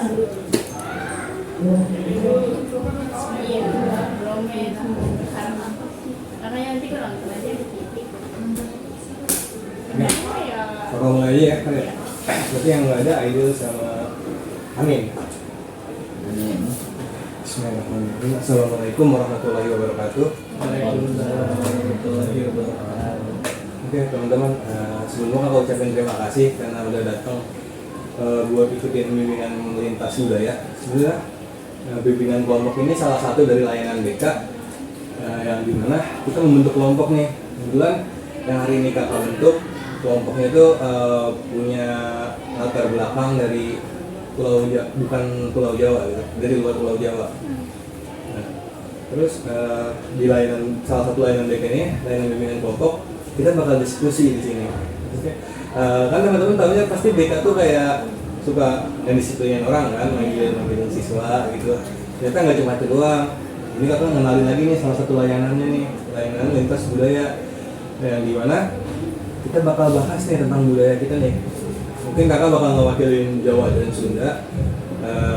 Iya, bromen karena nanti kan langsung aja di titik. Ya. Kalau mulai aja ya kan ya. Berarti yang nggak ada Aidil sama Amin. Amin. Bismillahirrahmanirrahim. Assalamualaikum warahmatullahi wabarakatuh. Waalaikumsalam warahmatullahi wabarakatuh. Oke teman-teman, sebelumnya aku ucapin terima kasih karena udah datang buat ikutin bimbingan lintas budaya. Sebenarnya bimbingan kelompok ini salah satu dari layanan BK yang dimana kita membentuk kelompok nih. Kebetulan yang hari ini kakak bentuk kelompoknya itu punya latar belakang dari bukan Pulau Jawa gitu, dari luar Pulau Jawa. Nah, terus di salah satu layanan BK ini, layanan bimbingan kelompok, kita bakal diskusi di sini. Kan teman-teman tahunya pasti BK tuh kayak suka yang disiplinin orang kan, manggil siswa gitu. Ternyata nggak cuma itu doang. Ini kakak ngenalin lagi nih salah satu layanannya nih, layanan lintas budaya, yang dimana kita bakal bahas nih tentang budaya kita nih. Mungkin kakak bakal ngewakilin Jawa dan Sunda.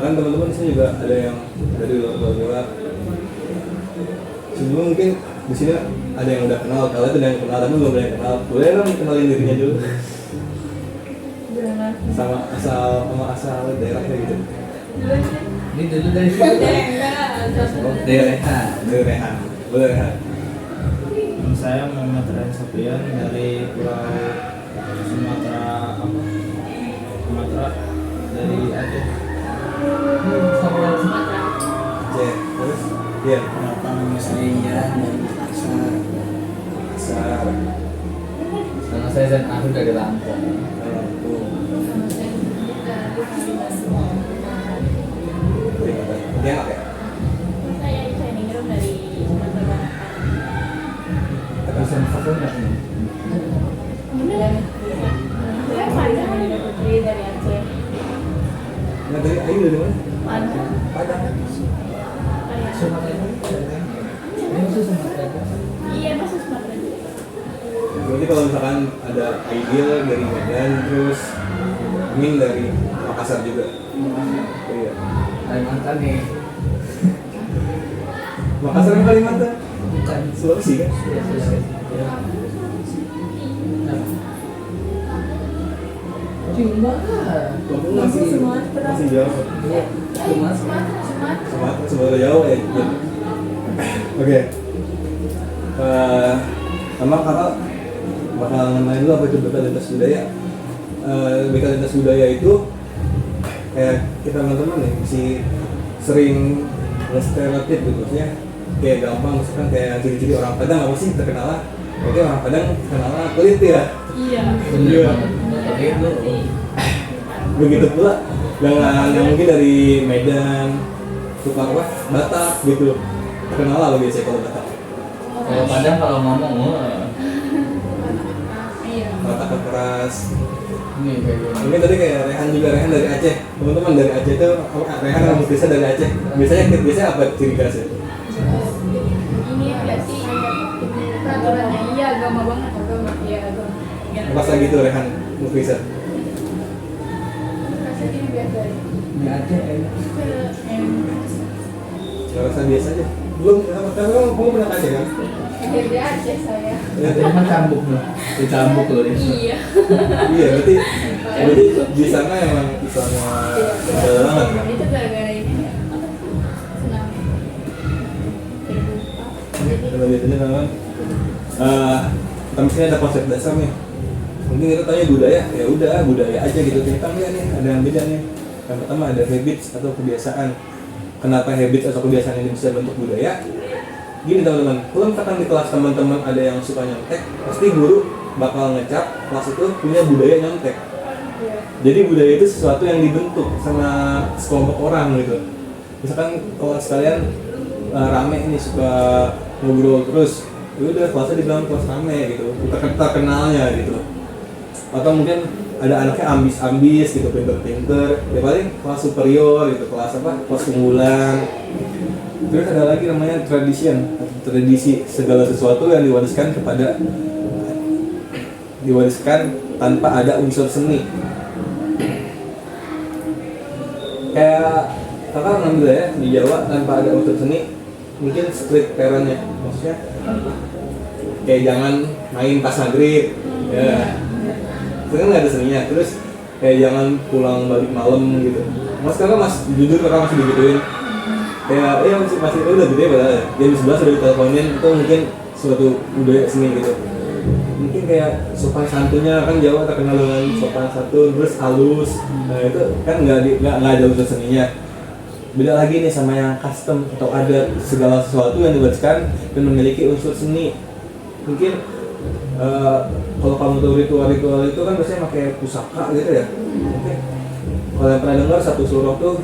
Kan teman-teman di sini juga ada yang dari luar Jawa. Sebelum mungkin di sini ada yang udah kenal, kalau itu ada yang kenal, tapi belum ada yang kenal. Boleh dong kenalin dirinya dulu. Sama asal daerahnya gitu. Ini dulu dari Dari Rehan. Boleh Rehan. Saya Muhammad Rehan Sofian dari Pulau Sumatera dari Aceh. Terus iya. Kenapa nama saya dari Makassar? Asal. Nama saya Zain Ahud dari Lampung. Dia apa ya? Saya Ningrum dari Sumatera Barat. Bisa masak nggak nih? Bener? Saya Padang Putri dari Aceh. Nah dari Ayu dari mana? Padang. Sumatera itu ini masih Sumatera. Iya, masuk Sumatera. Berarti kalau misalkan ada Aidil dari Medan, terus Min dari Makassar juga. Iya. Kalimantan nih. Makassar kan Kalimantan? Bukan. Sulawesi kan? Ya, Sulawesi. Cuma Kamu masih jauh. Sumatera jauh ya. Oke. Sama kakak bakal ngenalin dulu apa itu BK Lintas Budaya. BK Lintas Budaya itu kayak kita teman-teman nih masih sering stereotip gitu, maksudnya kayak gampang misalkan kayak ciri-ciri orang Padang apa sih terkenal oke orang Padang terkenal kulit ya. Iya. Iya. Begitu pula dengan yang mungkin dari Medan, suka apa Batak gitu, terkenal lah biasanya kalau Batak. Kalau Padang kalau ngomong, Iya. Batak keras. ini kayak gini. Mungkin tadi kayak Rehan dari Aceh. Teman-teman dari Aceh itu Rehan sama Muflisa dari Aceh. Biasanya apa ciri khasnya? Ini enggak sih peraturannya? Iya, agama banget, agama. Iya, agama. Pas lagi tuh Rehan Muflisa. Rasanya ini biasa aja. Di Aceh enak. Rasa biasa aja. Belum, kamu pernah ke Aceh kan? Dari Aceh saya. Itu mah cambuk loh. Dicambuk loh ini. Iya. Iya, berarti di sana emang Islamnya kental banget kan? Itu gara-gara ini apa? Tsunami. Kalau biasanya kan, kita mesti ada konsep dasar nih. Mungkin kita tanya budaya, ya udah budaya aja gitu. Kita nggak nih, ada yang beda nih. Yang pertama ada habits atau kebiasaan. Kenapa habits atau kebiasaan ini bisa bentuk budaya? Gini teman-teman, kalau misalkan di kelas teman-teman ada yang suka nyontek, pasti guru bakal ngecap kelas itu punya budaya nyontek. Jadi budaya itu sesuatu yang dibentuk sama sekelompok orang gitu. Misalkan kalau sekalian rame ini suka ngobrol terus, ya udah kelasnya dibilang kelas rame gitu, terkenalnya gitu. Atau mungkin ada anaknya ambis gitu, pinter-pinter, ya paling kelas superior gitu, kelas apa, kelas unggulan. Terus ada lagi namanya tradisi segala sesuatu yang diwariskan tanpa ada unsur seni. kayak kakak ngambil ya di Jawa tanpa ada unsur seni, mungkin street parentnya, maksudnya kayak jangan main pas maghrib, ya, itu kan nggak ada seninya. Terus kayak jangan pulang balik malam gitu. Mas kakak jujur kakak masih digituin. Kayak masih udah gede padahal ya. Jam 11 udah diteleponin, itu mungkin suatu budaya seni gitu. Mungkin kayak sopan santunnya kan Jawa terkenal dengan sopan santun, terus halus. Nah itu kan nggak ada unsur seninya. Beda lagi nih sama yang custom atau adat, segala sesuatu yang dibacakan dan memiliki unsur seni. Mungkin kalau kamu tahu ritual-ritual itu kan biasanya pakai pusaka gitu ya. Mungkin kalau yang pernah dengar satu surau tuh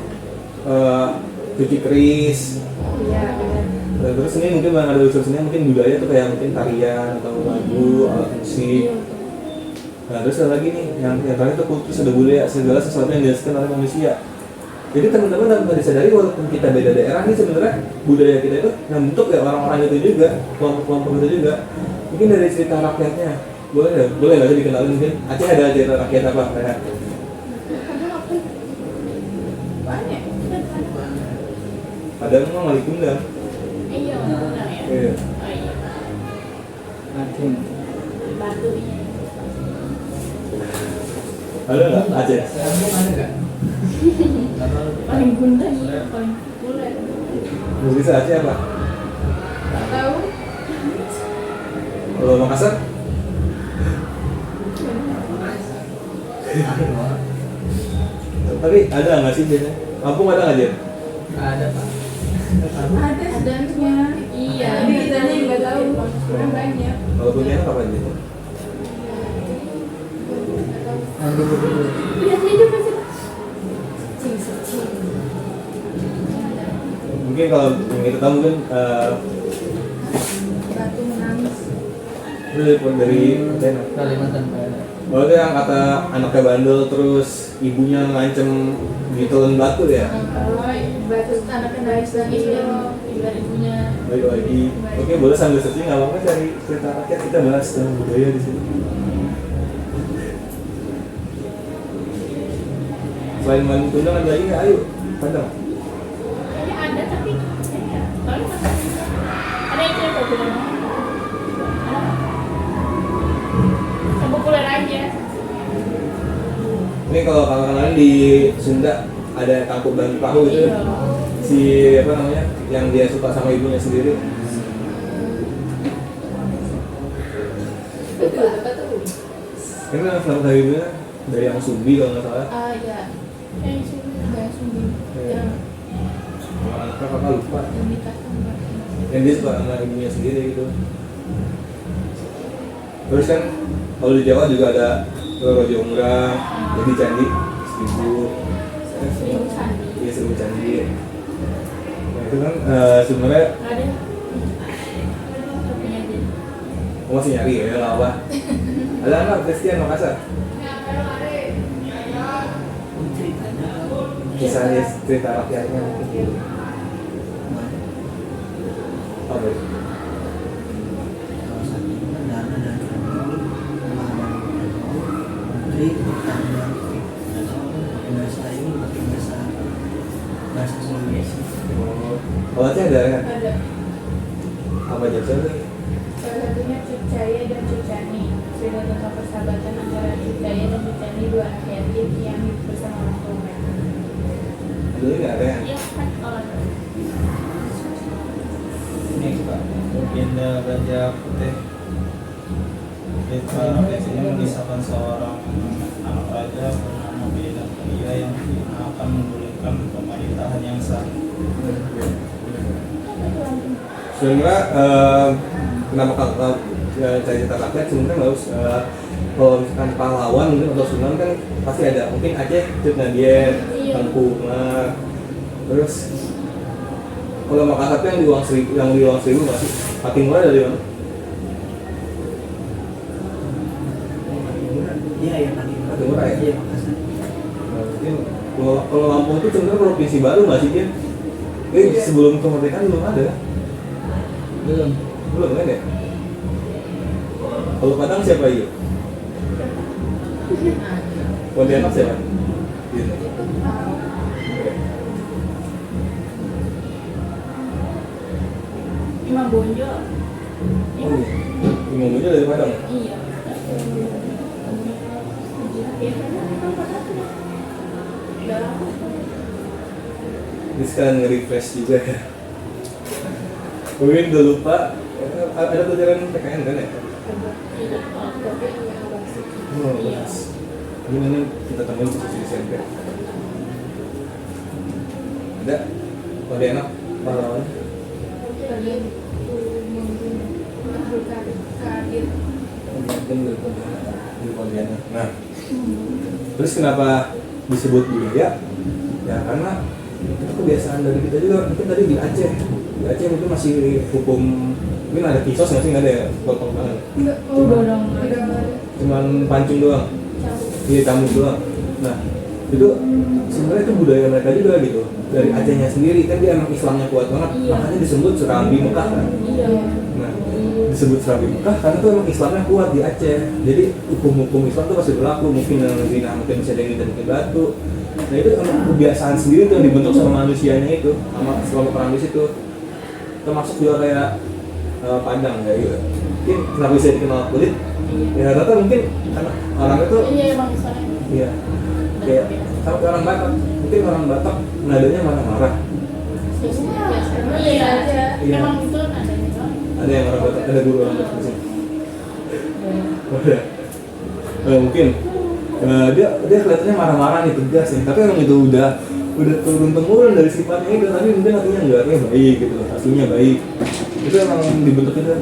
cuci keris. Iya, benar. Nah, terus ini mungkin yang ada unsur seni, mungkin budaya tuh kayak mungkin tarian atau lagu, alat musik. Nah terus ada lagi nih yang terakhir tuh kultus, ada budaya, segala sesuatu yang dihasilkan oleh manusia. Jadi teman-teman dapat disadari walaupun kita beda daerah nih sebenarnya budaya kita itu yang bentuk ya orang-orang itu juga, kelompok-kelompok itu juga. Mungkin dari cerita rakyatnya, boleh nggak sih dikenalin mungkin? Aceh ada cerita rakyat apa? Kayak Banyak. Padahal memang Waalaikumsalam. Iya, benar ya. Iya. Oh iya. Nanti. Batu iya. Ada nggak Aceh? Sambung ada nggak? Paling bunda iya, paling populer. Mau bisa Aceh apa? Nggak tahu. Kalau Makassar? Tapi ada nggak sih biasanya? Lampung ada nggak Jen? Ada Pak. Ada sebenarnya. Iya. Tapi kita nya nggak tahu. Kurang banyak. Kalau punya apa Jen? Nanti dulu. Lihat aja masih. Cing. Mungkin kalau yang kita tahu mungkin Batu menangis. dari China. Kalimantan Pak. Kalau itu yang kata anaknya bandel terus ibunya ngancem ditelan batu ya. Batu anaknya nangis lagi biar ibunya. Baik lagi. Oke, boleh sambil searching nggak apa-apa cari cerita rakyat, kita bahas tentang budaya di sini. Selain main tundang ada lagi nggak? Ayo, Padang. Kayaknya ada tapi ya, paling masih ada yang cerita populer. Yang populer aja. Ini kalau kalian di Sunda ada kampung dan perahu gitu. Iya. Si apa namanya? Yang dia suka sama ibunya sendiri. Betul, betul. Ini yang sama sama ibunya dari yang Sumbi kalau nggak salah. Ah ya. Yang sumbi. Iya. Kalau anaknya kakak lupa. Yang nikah sama. Yang dia suka sama ibunya sendiri gitu. Terus kan kalau di Jawa juga ada Roro Jonggrang, jadi candi 1000. Seribu candi. Iya 1000 candi. Nah itu kan sebenarnya Ada. Punya dia. aku masih nyari ya lawa. Ada anak Christian Makassar. Kisahnya cerita rakyatnya mungkin. Apa itu? Salah satunya dana dan menteri pertanian bahasa ini pakai bahasa Sulawesi. Kalau Aceh ada kan? Ada. Apa aja sih? Salah satunya Cicaya dan Cicani. Cerita tentang persahabatan antara Cicaya dan Cicani, dua anak yatim yang hidup bersama orang tua mereka. Dulu nggak ada kan? Iya kan orang. Ini Pak, legenda Gajah Putih. Kita ini mengisahkan seorang anak raja bernama Beda Pria yang akan menggulingkan pemerintahan yang sah. Sebenarnya kenapa kalau cerita rakyat sebenarnya nggak usah kalau misalkan pahlawan mungkin atau sunan kan pasti ada, mungkin Aceh Cut Nadir, Tengku Umar, terus kalau Makassar tuh yang di Uang Seribu masih Pati Murah dari mana? Iya ya tadi. Pati Murah ya? Iya Makassar. Nah, mungkin kalau Lampung itu sebenarnya provinsi baru nggak sih dia? Sebelum kemerdekaan belum ada, belum kan ya? Kalau Padang siapa iya? Pontianak siapa? Gitu. Bonjol. Oh, Imam Bonjol dari Padang. Iya. Biasanya memang Padang. Udah lama. Ini sekarang nge-refresh juga ya. Mungkin udah lupa, ada pelajaran PKN kan ya? Oh, bahas. Gimana kita temuin posisi SMP? Ada? Kalau ada enak, pahlawan. Kalian kadir. Bener, di Pontianak. Nah, terus kenapa disebut budaya? Ya karena itu kebiasaan dari kita juga. Mungkin tadi di Aceh mungkin masih hukum, mungkin ada kisos nggak sih? Nggak ada ya, potong tangan. Enggak, udah dong. Cuman pancung doang, iya cambuk doang. Nah itu sebenarnya itu budaya mereka juga gitu, dari Acehnya sendiri kan dia emang Islamnya kuat banget, Iya. makanya disebut Serambi Mekah kan. Iya. Nah disebut Serambi Mekah karena tuh emang Islamnya kuat di Aceh, jadi hukum-hukum Islam tuh pasti berlaku. Mungkin yang zina mungkin bisa dengan batu. Nah itu emang kebiasaan sendiri tuh yang dibentuk sama manusianya itu, sama selama perang di situ. Termasuk juga kayak Padang kayak gitu. Mungkin kenapa bisa dikenal kulit? Ya rata mungkin karena orangnya tuh Iya, emang misalnya. iya kayak sama kayak orang Batak. Mungkin orang Batak nadanya marah-marah. Iya aja. Iya. Emang itu nadanya doang. Ada yang orang Batak, ada guru orang Batak di sini. Oh, ya. Mungkin dia kelihatannya marah-marah nih, tegas nih, tapi emang itu udah turun temurun dari sifatnya itu. Tapi mungkin artinya enggak, artinya baik gitu, aslinya baik. Itu emang dibentuk itu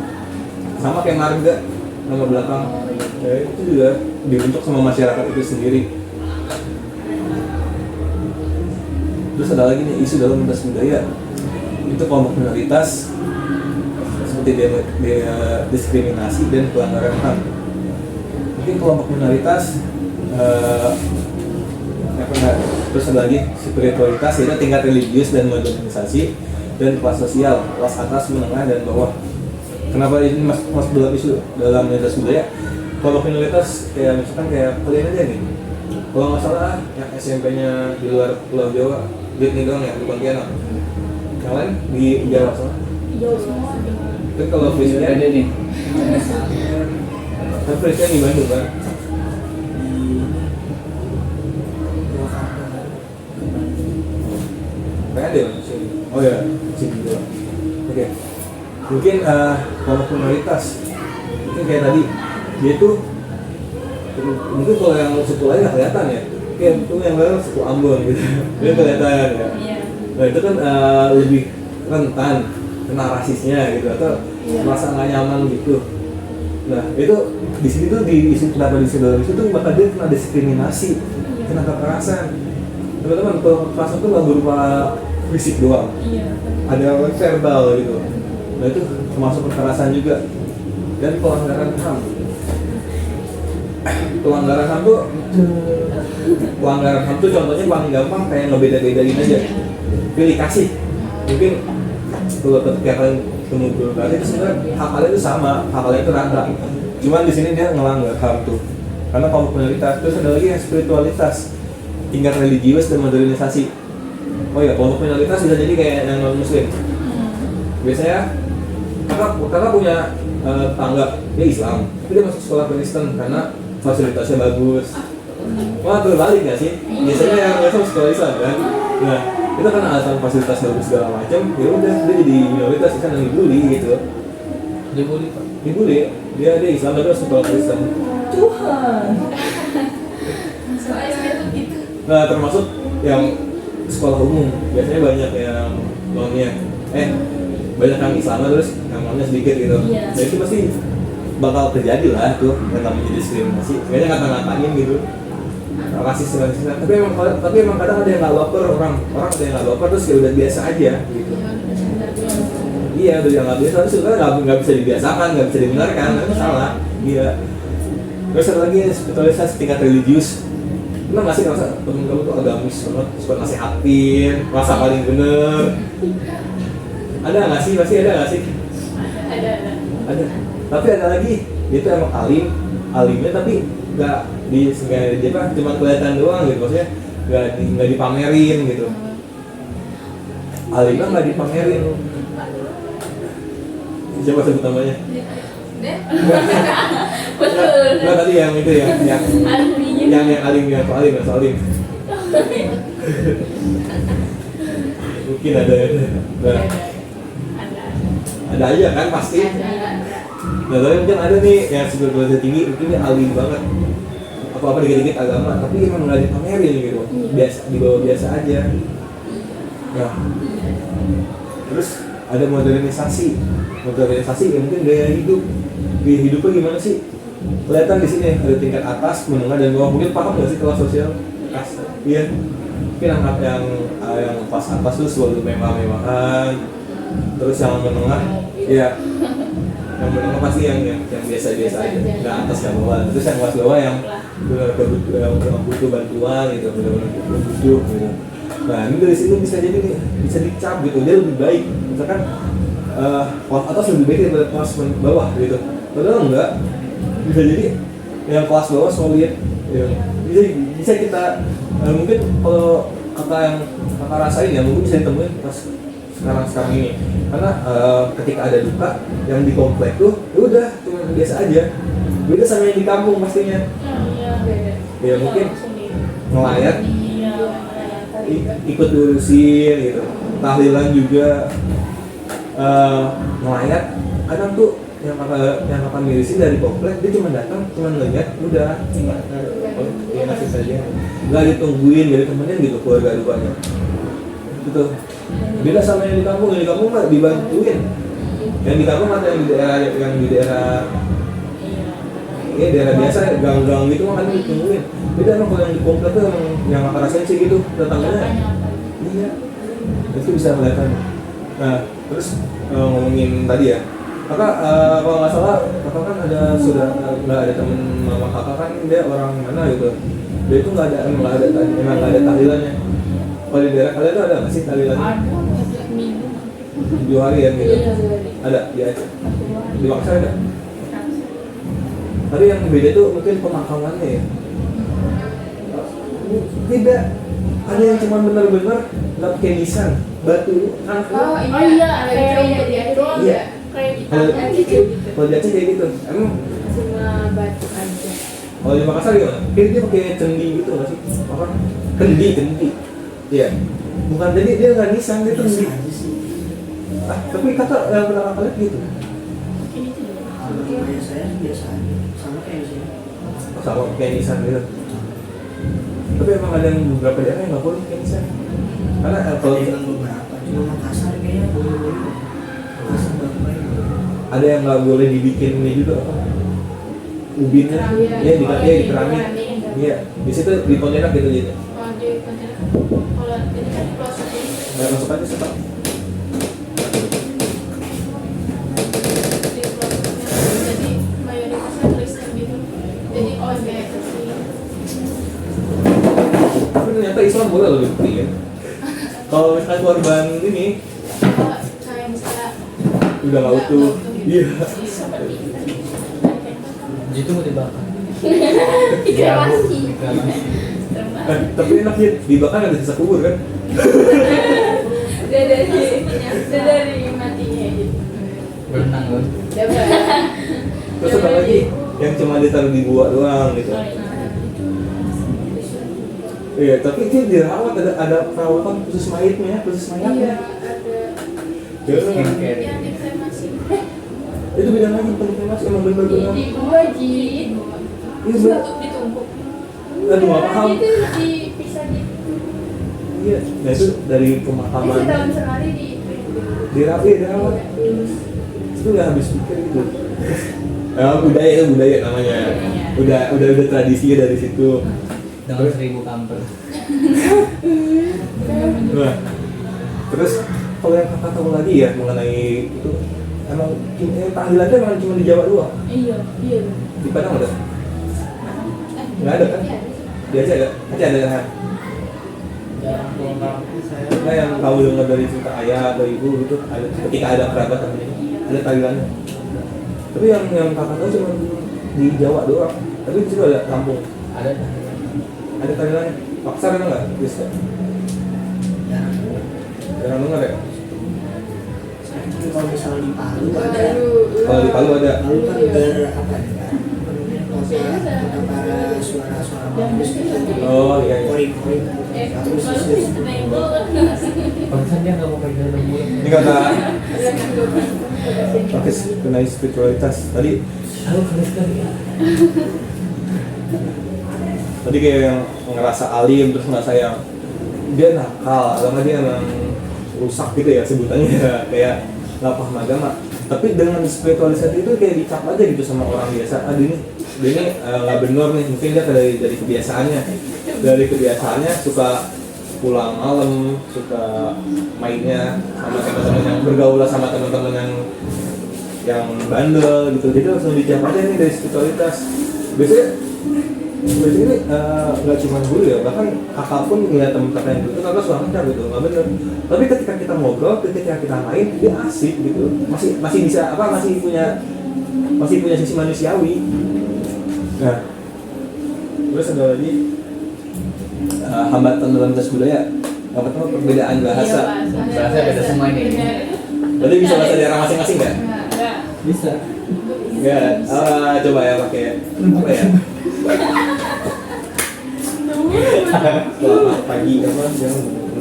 sama kayak marga, nama belakang. Ya, itu juga dibentuk sama masyarakat itu sendiri. Terus ada lagi nih isu dalam lintas budaya, itu kelompok minoritas seperti dia diskriminasi dan pelanggaran HAM. Mungkin kelompok minoritas terus ada lagi spiritualitas, yaitu tingkat religius dan modernisasi, dan kelas sosial, kelas atas, menengah, dan bawah. Kenapa ini masuk dalam isu dalam lintas budaya? Kelompok minoritas kayak misalkan kayak kalian aja nih, kalau nggak salah yang SMP-nya di luar Pulau Jawa, dia nih doang ya di Pontianak. Yang lain di Jawa sana. Jauh semua. Tapi kalau Frisian ada nih. kan Frisian di Bandung kan. Kayak ada ya sini. Oh ya, sini doang. Oke. Mungkin kelompok minoritas. Mungkin kayak tadi dia tuh mungkin kalau yang suku lain nggak kelihatan ya. Kayak itu yang lain suku Ambon gitu. Dia kelihatan ya. Iya. Nah itu kan lebih rentan kena rasisnya gitu atau merasa nggak nyaman gitu. Nah itu di sini tuh di isu kenapa di dalam isu tuh bakal dia kena diskriminasi, kena kekerasan. Teman-teman kalau kekerasan tuh nggak berupa fisik doang, Iya. ada verbal gitu. Nah itu termasuk kekerasan juga. Dan pelanggaran HAM. Pelanggaran HAM tuh contohnya paling gampang kayak ngebeda-bedain aja. Pilih kasih. Mungkin kalau ketika kalian ketemu kasih itu sebenarnya hakalnya itu sama, hakalnya itu rata. Cuman di sini dia ngelanggar HAM tuh. Karena kelompok minoritas. Terus ada lagi yang spiritualitas, tingkat religius dan modernisasi. Oh ya, kelompok minoritas bisa jadi kayak yang non muslim. Biasanya kakak punya tangga dia Islam, tapi dia masuk sekolah Kristen karena fasilitasnya bagus. Wah terbalik nggak sih? Biasanya yang masuk sekolah Islam kan. Nah itu kan alasan fasilitas bagus segala macam. Ya udah dia jadi minoritas kan yang dibully gitu. Dibully pak. Dibully dia Islam tapi masuk sekolah Kristen. Tuhan. Soalnya itu gitu. Nah termasuk yang sekolah umum biasanya banyak yang nonnya banyak yang Islam terus yang nonnya sedikit gitu. Iya. Nah itu pasti bakal terjadi lah tuh yang namanya diskriminasi. Kayaknya ngata-ngatain gitu. Rasis. Tapi emang kadang ada yang nggak baper orang ada yang nggak baper terus ya udah biasa aja gitu. Iya udah yang nggak biasa terus sebenarnya nggak bisa dibiasakan, nggak bisa dibenarkan, itu salah. Iya. Terus ada lagi spiritualitas tingkat religius. Pernah nggak sih ngerasa temen kamu tuh agamis banget, suka nasihatin, merasa paling bener? Ada nggak sih? Pasti ada nggak sih? Ada. Tapi ada lagi, dia tuh emang alimnya tapi nggak cuma kelihatan doang gitu, maksudnya nggak dipamerin gitu. Alimnya nggak dipamerin. Siapa sebut namanya? Deh. Enggak, enggak tadi yang itu yang Aslinya. yang alim yang soalim. Mungkin ada Ada. ada aja kan pasti. Nah, tapi mungkin ada nih yang super derajat tinggi, mungkin dia alim banget. Apa-apa dikit-dikit agama, tapi emang nggak dipamerin gitu. Biasa, dibawa biasa aja. Nah, terus ada modernisasi ya mungkin gaya hidupnya gimana sih? Kelihatan di sini ada tingkat atas, menengah dan bawah. Mungkin paham nggak sih kelas sosial? Iya. Mungkin yang kelas atas tuh selalu mewah-mewahan. Terus yang menengah, iya. Yang menengah pasti yang biasa-biasa aja. Nggak atas nggak bawah. Terus yang kelas bawah yang benar-benar butuh bantuan gitu, benar-benar butuh gitu. Nah ini dari situ bisa jadi nih, bisa dicap gitu, dia lebih baik. Misalkan kelas atas lebih baik daripada kelas bawah gitu. Padahal enggak, bisa jadi yang kelas bawah solid. Ya. Bisa kita mungkin kalau yang kakak rasain ya mungkin bisa ditemuin pas sekarang ini. Karena ketika ada duka yang di komplek tuh, ya udah cuma biasa aja. Beda sama yang di kampung pastinya. Iya, beda. Ya mungkin Sendiri. ngelayat Iya, ikut urusin gitu, tahlilan juga ngelayat. Kadang tuh yang akan ngirisin dari komplek dia cuma datang, cuma ngeliat, udah ya ngasih saja, nggak ditungguin, nggak ditemenin gitu keluarga dukanya. Gitu. Beda sama yang di kampung mah dibantuin. Yang di kampung ada yang di daerah ya daerah biasa gang-gang gitu mah kan ditungguin. Beda emang kalau yang di komplek tuh yang akan rasain sih gitu datangnya. Iya. Itu bisa kelihatan. Nah, terus ngomongin tadi ya. Kakak kalau nggak salah kakak kan sudah nggak ada temen mama kakak kan dia orang mana gitu. Dia itu emang nggak ada tahlilannya. Kalau di daerah kalian tuh ada nggak sih tahlilannya? Ada setiap minggu. 7 hari ya gitu. Iya, 2 hari. Ada di Aceh. Di Makassar ada. Nah, Tapi yang beda tuh mungkin pemakamannya ya. Tidak. Ada yang cuma benar-benar nggak pakai nisan, batu. Oh iya, kayak gitu. Iya. Kayak di Kalau tangan gitu. kalau di Aceh kayak gitu. Emang Cuma batu aja. kalau di Makassar gimana? Kayaknya dia pakai cendi gitu nggak sih? Apa? Kendi. Iya. Bukan jadi dia nggak nisan, dia Biasa kendi. aja sih. Tapi kata yang pernah kakak lihat gitu. Ini tuh. Kalau kayak saya biasa aja, sama kayak sini. Oh, sama kayak nisan gitu. Tapi emang ada yang beberapa daerah yang nggak boleh pakai nisan. Karena kalau Dengan beberapa, cuma Makassar kayaknya boleh. Makassar berapa ya? ada yang nggak boleh dibikin ini juga apa? Ubinnya, ya di keramik. Iya, di situ di Pontianak gitu jadi. Kalau di Pontianak, kalau ini kan pelosok ini. Nggak masuk aja sepak. Di pelosoknya, jadi mayoritasnya Kristen gitu. Jadi kayak kecil. Tapi ternyata Islam boleh loh dibikin. Kalau misalkan korban ini Oh, kayak misalnya udah nggak utuh, iya. seperti itu. Jitu mau dibakar. Dikremasi. Tapi enak ya, dibakar ada sisa kubur kan? Udah dari matinya gitu. Berenang kan. Terus ada lagi yang cuma ditaruh di gua doang gitu. Iya, tapi itu dirawat ada perawatan khusus mayatnya. Iya, ada Ya, Skincare. yang dikremasi. itu beda lagi penkremasi emang benar-benar. Di gua Ji. Iya benar. Ditumpuk. Aduh nggak paham. Itu dipisah gitu. Iya, nah itu dari pemakaman. Setahun sekali Dirawat. Itu nggak habis pikir gitu. Budaya namanya. Udah tradisinya dari situ. Dengan 1000 kamper. Nah, terus kalau yang kakak tahu lagi ya mengenai itu emang tahlilan itu emang cuma di Jawa doang. Iya. Di Padang ada? Nggak ada kan? Di Aceh ada? Aceh ada kan? Jarang pulang saya. Nah yang tahu dengar dari cerita ayah atau ibu gitu ada ketika ada kerabat namanya ada tahlilannya. Tapi yang kakak tahu cuma di Jawa doang. Tapi di situ ada kampung. Ada. Ada tahlilannya. Makassar ada nggak? Bisa. Jarang. Jarang dengar ya? Tapi kalau misalnya di di Palu ada. Kalau di Palu ada. Palu kan ger apa ya? Kota para suara-suara bagus gitu. Oh iya. Iya. Kori-kori. Terus Barusan dia nggak mau pegang lembu. Ini kakak pakai kenai spiritualitas tadi. Tahu sekali ya. Tadi kayak yang ngerasa alim terus ngerasa yang dia nakal atau nggak dia emang rusak gitu ya sebutannya ya, kayak nggak paham agama. Tapi dengan spiritualitas itu kayak dicap aja gitu sama orang biasa. Dia ini nggak benar nih, mungkin dia dari kebiasaannya suka pulang malam, suka mainnya sama teman-teman yang bergaul sama teman-teman yang bandel gitu. Jadi langsung dicap aja nih dari spiritualitas. Biasanya ini nggak cuma guru ya, bahkan kakak pun ngeliat temen-temen yang gitu, kakak suka ngecap gitu, nggak bener. Tapi ketika kita ngobrol, ketika kita main, dia asik gitu, masih bisa masih punya sisi manusiawi. Nah, terus ada lagi hambatan dalam tes budaya, yang pertama perbedaan bahasa. Bahasa beda semua ini. Berarti bisa bahasa daerah masing-masing nggak? Enggak. Bisa. Nggak. Coba ya pakai apa ya? Selamat pagi apa yang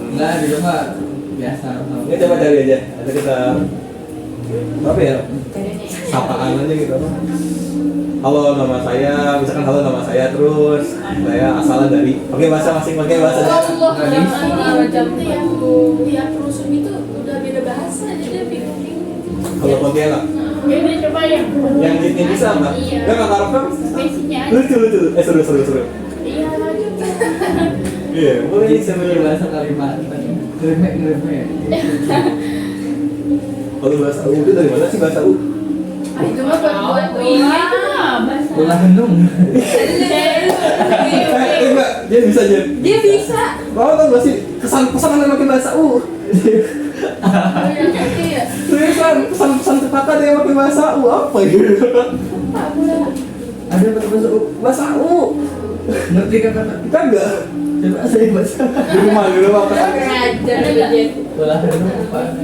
Enggak, di rumah biasa. ini coba cari aja ada kita apa ya sapaan aja gitu apa halo nama saya misalkan halo nama saya terus saya asalnya dari pakai bahasa Allah, macam tiap rusun itu udah beda bahasa, jadi bingung-bingung. kalau Pontianak Ini coba yang yang bisa apa Iya. kan kakak rekam spesinya aja. lucu seru Iya lanjut. iya boleh Bisa beda bahasa Kalimantan. Ngeremek. kalau bahasa U itu dari mana sih bahasa U Itu mah buat iya itu mah bahasa. Ulah henung. enggak dia bisa aja Dia bisa. mau tau gak sih kesan-pesan yang pakai bahasa U Iya. tulisan pesan-pesan cekaka dia pakai bahasa U apa gitu Ada bahasa U. Ngerti kata kagak coba saya bahasa. di rumah Ngajar aja. Ulah henung apa?